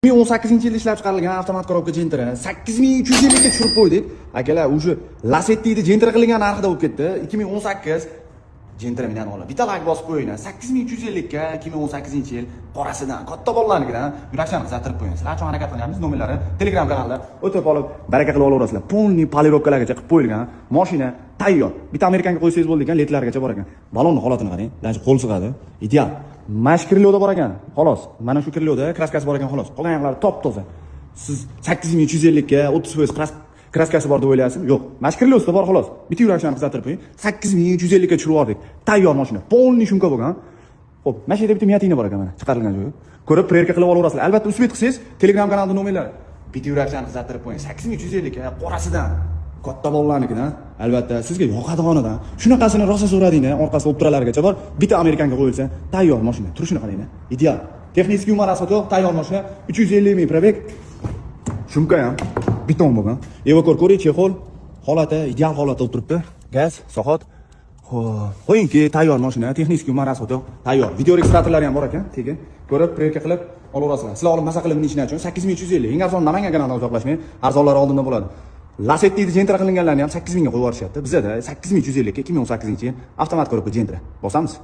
2018-yilda ishlab chiqarilgan avtomat korobka Gentra 8350 ga tushirib qo'ydik. Akalar, o'sha Lasetti'da Gentra qilingan narxida bo'lib ketdi. 2018 Gentra bilan olib. Bitta like bosib qo'yinglar. 8350 ga 2018-yil qorasidan, katta bolalarnikidan yurakchani qizartirib qo'ying. Sizlar uchun harakat qilyapmiz. Nomerlari Telegram kanalida o'tib olib, baraka qilib olaverasizlar. Polni polirovkalargacha qilib qo'yilgan mashina tayyor. Bitta Amerikanga qo'ysangiz bo'ldi ekan, letlargacha bor ekan. Balonni holatini qarang. Dancha qo'l sig'adi. Ideal. Mash kirlovda bor ekan. Xolos. Mana shu kirlovda kraskasi bor ekan, xolos. Qolgan yoqlari top-toza. Siz 8350 ga 30% kraskasi bor deb o'ylaysizmi? Yo'q. Mash kirlovda bor, xolos. Bitta yurakchani qizartirib qo'ying. 8350 ga tushirib oldik. Tayyor mashina. Polni shumka bo'lgan. Xo'p, mashina bitta miyatina bor ekan mana, chiqarilgan joyi. Ko'rib, prerka qilib olaverasizlar. Albatta, usbet qilsangiz, Telegram kanalida nomerlari. Bitta yurakchani qizartirib qo'ying. 8350 ga qorasidan. Katta bolalarnikidan, albatta sizga yoqadiganidan. Shunaqasini rosa so'radinglar, orqasida o'ptiralargacha bor. Bitta Amerikanga qo'yilsa, tayyor mashina. Turishini qaranglar. Ideal. Texnik umar asfalto, tayyor mashina. 350 ming probeg. Shumka ham beton bo'lgan. Evakor ko'ring, chexol holati ideal holatda o'tiribdi. Gaz, soat. Qo'yingki, tayyor mashina, texnik umar asfalto, tayyor. Video registratorlari ham bor ekan, tekin. Ko'rib, prerka qilib olaverasizlar. Sizlar olib masa qilib minishini uchun 8350. Eng arzon Namangandan uzoqlashmang. Arzonlari oldinda bo'ladi. Lasetti'da Gentra qilinganlarni ham 8000 ga qo'yib yuborishyapti. Bizda 8150 ga 2018-yil avtomat korobka Gentra. Bosamiz.